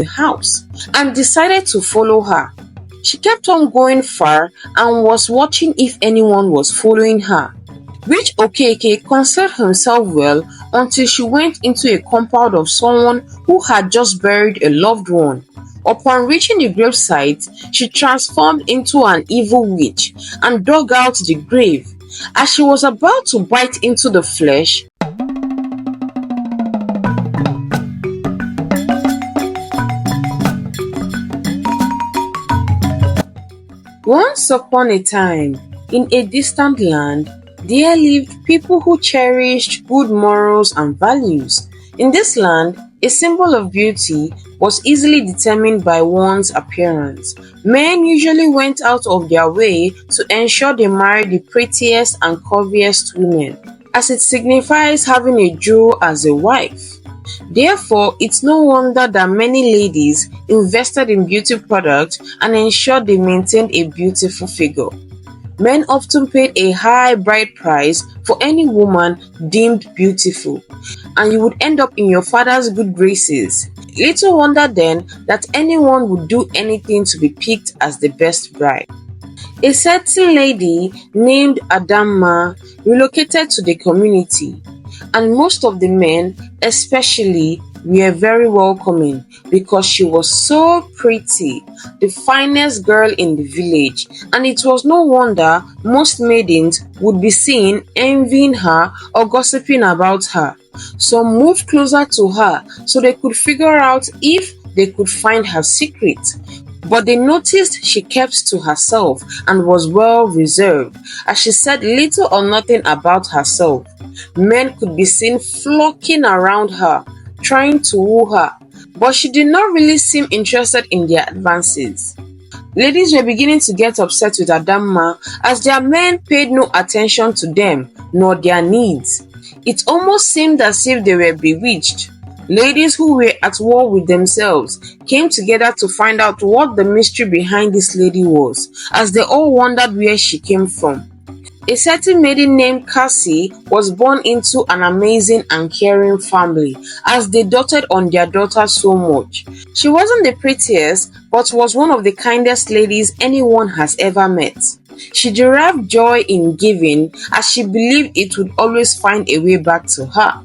the house and decided to follow her. She kept on going far and was watching if anyone was following her, which Okeke concealed himself well until she went into a compound of someone who had just buried a loved one. Upon reaching the gravesite, she transformed into an evil witch and dug out the grave. As she was about to bite into the flesh, once upon a time, in a distant land, there lived people who cherished good morals and values. In this land, a symbol of beauty was easily determined by one's appearance. Men usually went out of their way to ensure they married the prettiest and curviest women, as it signifies having a jewel as a wife. Therefore, it's no wonder that many ladies invested in beauty products and ensured they maintained a beautiful figure. Men often paid a high bride price for any woman deemed beautiful, and you would end up in your father's good graces. Little wonder then that anyone would do anything to be picked as the best bride. A certain lady named Adamma relocated to the community, and most of the men, especially, were very welcoming because she was so pretty, the finest girl in the village, and it was no wonder most maidens would be seen envying her or gossiping about her. Some moved closer to her so they could figure out if they could find her secret. But they noticed she kept to herself and was well reserved, as she said little or nothing about herself. Men could be seen flocking around her, trying to woo her, but she did not really seem interested in their advances. Ladies were beginning to get upset with Adamma as their men paid no attention to them nor their needs. It almost seemed as if they were bewitched. Ladies who were at war with themselves came together to find out what the mystery behind this lady was, as they all wondered where she came from. A certain maiden named Cassie was born into an amazing and caring family, as they doted on their daughter so much. She wasn't the prettiest, but was one of the kindest ladies anyone has ever met. She derived joy in giving, as she believed it would always find a way back to her.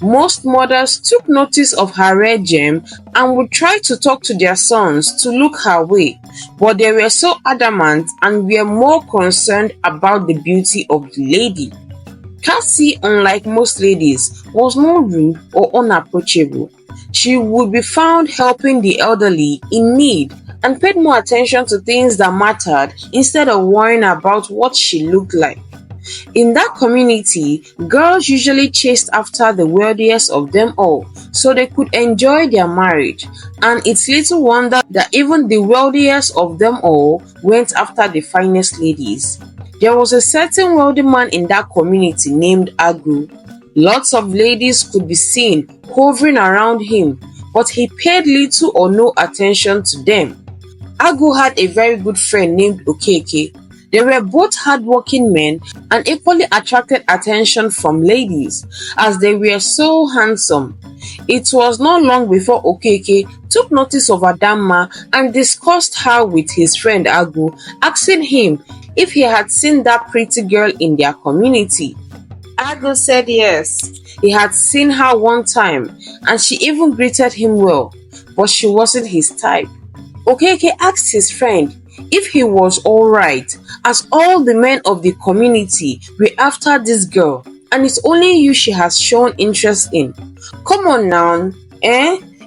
Most mothers took notice of her rare gem and would try to talk to their sons to look her way, but they were so adamant and were more concerned about the beauty of the lady. Cassie, unlike most ladies, was not rude or unapproachable. She would be found helping the elderly in need and paid more attention to things that mattered instead of worrying about what she looked like. In that community, girls usually chased after the wealthiest of them all so they could enjoy their marriage, and it's little wonder that even the wealthiest of them all went after the finest ladies. There was a certain wealthy man in that community named Agu. Lots of ladies could be seen hovering around him, but he paid little or no attention to them. Agu had a very good friend named Okeke. They were both hardworking men and equally attracted attention from ladies, as they were so handsome. It was not long before Okeke took notice of Adamma and discussed her with his friend Agu, asking him if he had seen that pretty girl in their community. Agu said yes, he had seen her one time, and she even greeted him well, but she wasn't his type. Okeke asked his friend if he was alright, as all the men of the community were after this girl, and it's only you she has shown interest in. Come on now,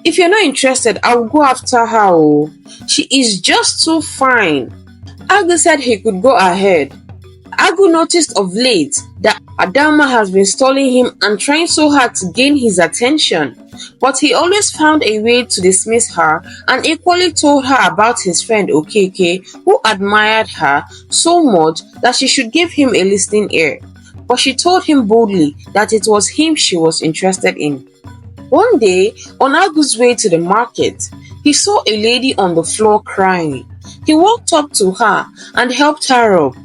If you're not interested, I'll go after her. Oh. She is just too fine. Agu said he could go ahead. Agu noticed of late that Adamma has been stalling him and trying so hard to gain his attention, but he always found a way to dismiss her and equally told her about his friend Okeke, who admired her so much that she should give him a listening ear. But she told him boldly that it was him she was interested in. One day, on Agu's way to the market, he saw a lady on the floor crying. He walked up to her and helped her up,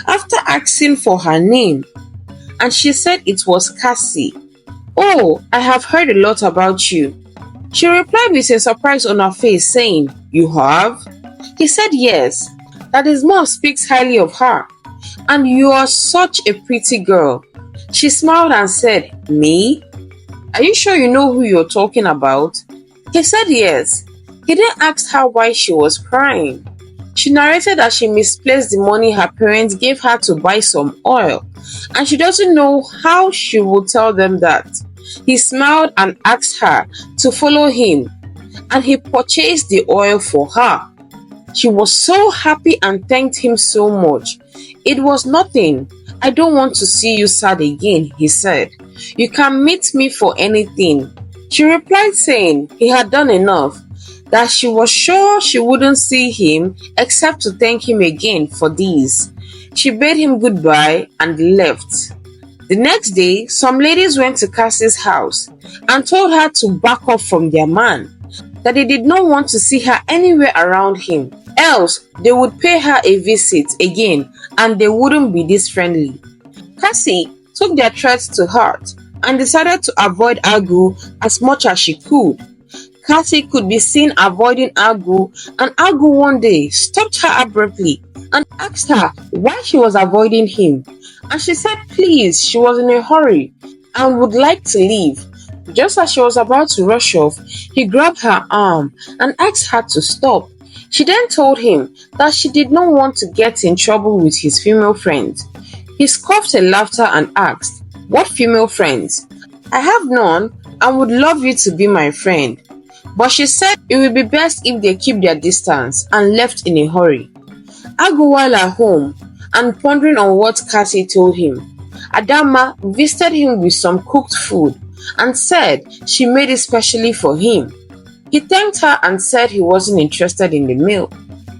after asking for her name, and she said it was Cassie. "Oh, I have heard a lot about you." She replied with a surprise on her face, saying, "You have?" He said yes, that his mom speaks highly of her. "And you are such a pretty girl." She smiled and said, "Me? Are you sure you know who you're talking about?" He said yes. He then asked her why she was crying. She narrated that she misplaced the money her parents gave her to buy some oil, and she doesn't know how she would tell them that. He smiled and asked her to follow him, and he purchased the oil for her. She was so happy and thanked him so much. "It was nothing. I don't want to see you sad again," he said. "You can meet me for anything." She replied saying he had done enough, that she was sure she wouldn't see him except to thank him again for this. She bade him goodbye and left. The next day, some ladies went to Cassie's house and told her to back off from their man, that they did not want to see her anywhere around him, else they would pay her a visit again and they wouldn't be this friendly. Cassie took their threats to heart and decided to avoid Agu as much as she could. Cassie could be seen avoiding Agu, and Agu one day stopped her abruptly and asked her why she was avoiding him. And she said please, she was in a hurry and would like to leave. Just as she was about to rush off, he grabbed her arm and asked her to stop. She then told him that she did not want to get in trouble with his female friends. He scoffed at laughter and asked, "What female friends? I have none and would love you to be my friend." But she said it would be best if they keep their distance and left in a hurry. Agu, while at home and pondering on what Cassie told him, Adamma visited him with some cooked food and said she made it specially for him. He thanked her and said he wasn't interested in the meal.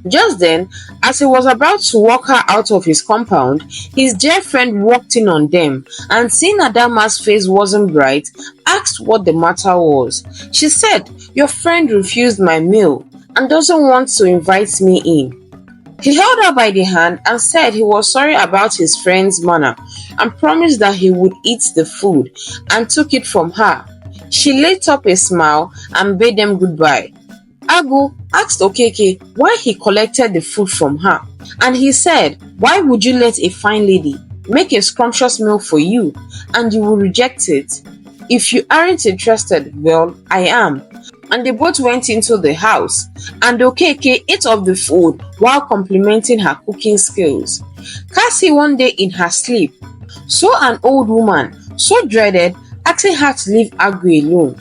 Just then, as he was about to walk her out of his compound, his dear friend walked in on them and seeing Adamma's face wasn't bright, asked what the matter was. She said, "Your friend refused my meal and doesn't want to invite me in." He held her by the hand and said he was sorry about his friend's manner and promised that he would eat the food and took it from her. She lit up a smile and bade them goodbye. Agu asked Okeke why he collected the food from her, and he said, "Why would you let a fine lady make a scrumptious meal for you and you will reject it? If you aren't interested, well, I am." And they both went into the house, and Okeke ate of the food while complimenting her cooking skills. Cassie one day in her sleep saw an old woman, so dreaded, asking her to leave Agu alone.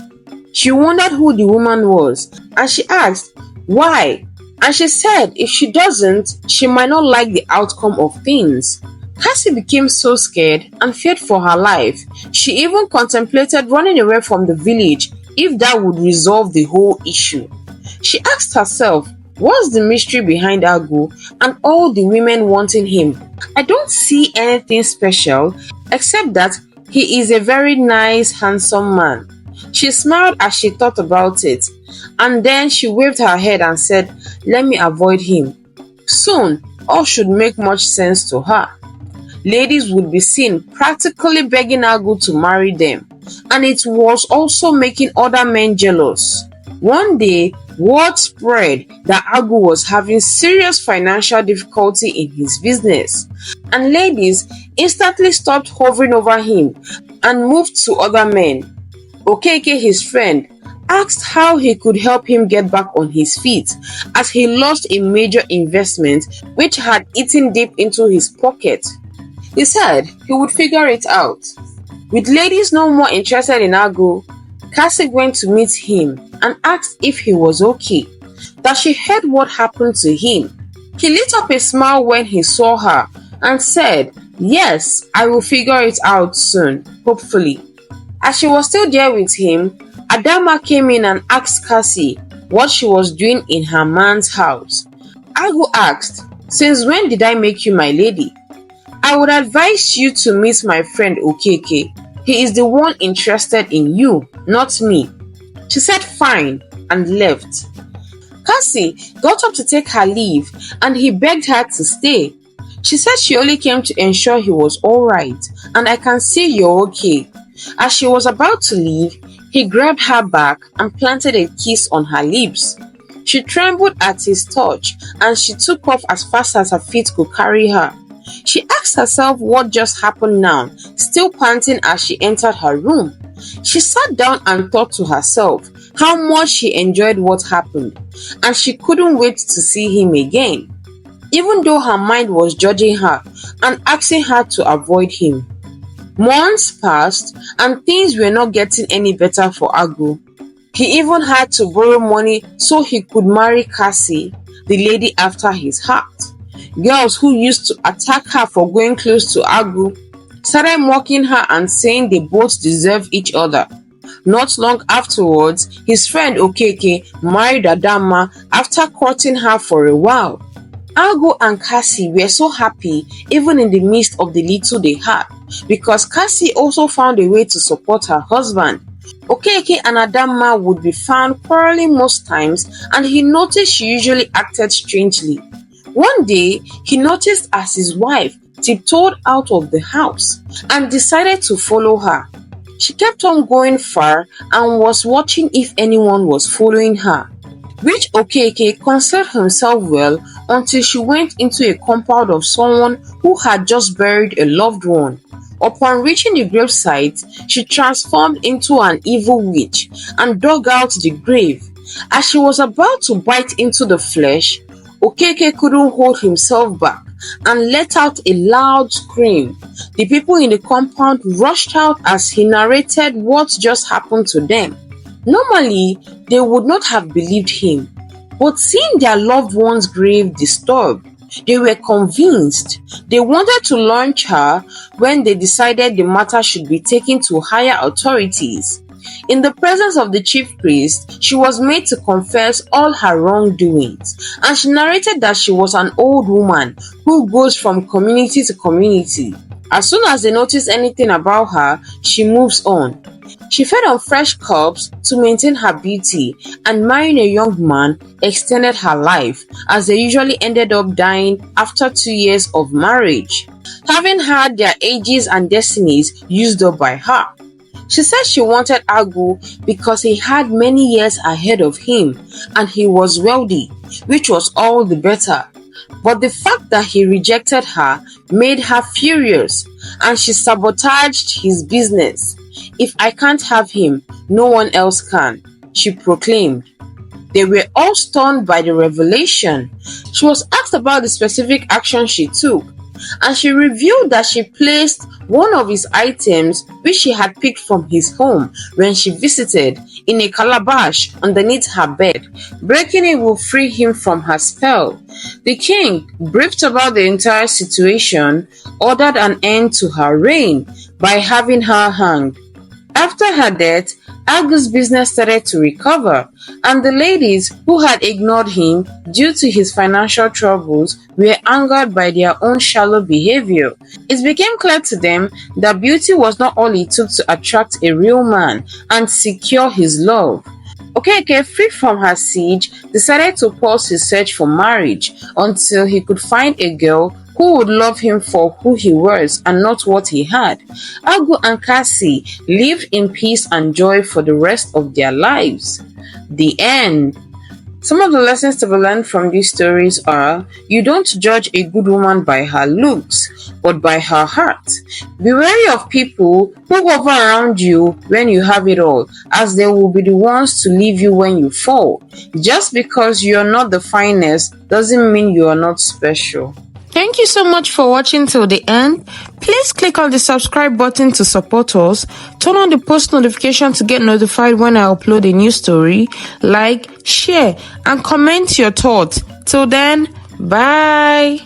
She wondered who the woman was, and she asked, "Why?" And she said if she doesn't, she might not like the outcome of things. Cassie became so scared and feared for her life. She even contemplated running away from the village if that would resolve the whole issue. She asked herself, what's the mystery behind Agu and all the women wanting him? I don't see anything special except that he is a very nice, handsome man. She smiled as she thought about it, and then she waved her head and said, "Let me avoid him." Soon, all should make much sense to her. Ladies would be seen practically begging Agu to marry them, and it was also making other men jealous. One day, word spread that Agu was having serious financial difficulty in his business, and ladies instantly stopped hovering over him and moved to other men. Okeke, his friend, asked how he could help him get back on his feet as he lost a major investment which had eaten deep into his pocket. He said he would figure it out. With ladies no more interested in Agu, Cassie went to meet him and asked if he was okay, that she heard what happened to him. He lit up a smile when he saw her and said, "Yes, I will figure it out soon, hopefully." As she was still there with him, Adamma came in and asked Cassie what she was doing in her man's house. Agu asked, "Since when did I make you my lady? I would advise you to meet my friend Okeke. He is the one interested in you, not me." She said fine and left. Cassie got up to take her leave and he begged her to stay. She said she only came to ensure he was alright and I can see you're okay. As she was about to leave, He grabbed her back and planted a kiss on her lips. She trembled at his touch and she took off as fast as her feet could carry her. She asked herself what just happened now, still panting as she entered her room. She sat down and thought to herself how much she enjoyed what happened, and she couldn't wait to see him again, even though her mind was judging her and asking her to avoid him. Months passed and things were not getting any better for Agu. He even had to borrow money so he could marry Cassie, the lady after his heart. Girls who used to attack her for going close to Agu started mocking her and saying they both deserve each other. Not long afterwards, his friend Okeke married Adamma after courting her for a while. Agu and Cassie were so happy even in the midst of the little they had, because Cassie also found a way to support her husband. Okeke and Adamma would be found quarreling most times, and he noticed she usually acted strangely. One day, he noticed as his wife tiptoed out of the house and decided to follow her. She kept on going far and was watching if anyone was following her, which Okeke concealed himself well until she went into a compound of someone who had just buried a loved one. Upon reaching the gravesite, she transformed into an evil witch and dug out the grave. As she was about to bite into the flesh, Okeke couldn't hold himself back and let out a loud scream. The people in the compound rushed out as he narrated what just happened to them. Normally, they would not have believed him, but seeing their loved one's grave disturbed, they were convinced. They wanted to launch her when they decided the matter should be taken to higher authorities. In the presence of the chief priest, she was made to confess all her wrongdoings, and she narrated that she was an old woman who goes from community to community. As soon as they notice anything about her, she moves on. She fed on fresh crops to maintain her beauty, and marrying a young man extended her life, as they usually ended up dying after 2 years of marriage, having had their ages and destinies used up by her. She said she wanted Agu because he had many years ahead of him and he was wealthy, which was all the better. But the fact that he rejected her made her furious, and she sabotaged his business. "If I can't have him, no one else can," she proclaimed. They were all stunned by the revelation. She was asked about the specific action she took, and she revealed that she placed one of his items, which she had picked from his home when she visited, in a calabash underneath her bed. Breaking it will free him from her spell. The king, briefed about the entire situation, ordered an end to her reign by having her hanged. After her death, Agu's business started to recover, and the ladies who had ignored him due to his financial troubles were angered by their own shallow behavior. It became clear to them that beauty was not all it took to attract a real man and secure his love. Okeke, freed from her siege, decided to pause his search for marriage until he could find a girl who would love him for who he was and not what he had. Agu and Cassie lived in peace and joy for the rest of their lives. The end. Some of the lessons to be learned from these stories are: you don't judge a good woman by her looks, but by her heart. Be wary of people who hover around you when you have it all, as they will be the ones to leave you when you fall. Just because you are not the finest doesn't mean you are not special. Thank you so much for watching till the end. Please click on the subscribe button to support us. Turn on the post notification to get notified when I upload a new story. Like, share, and comment your thoughts. Till then, bye.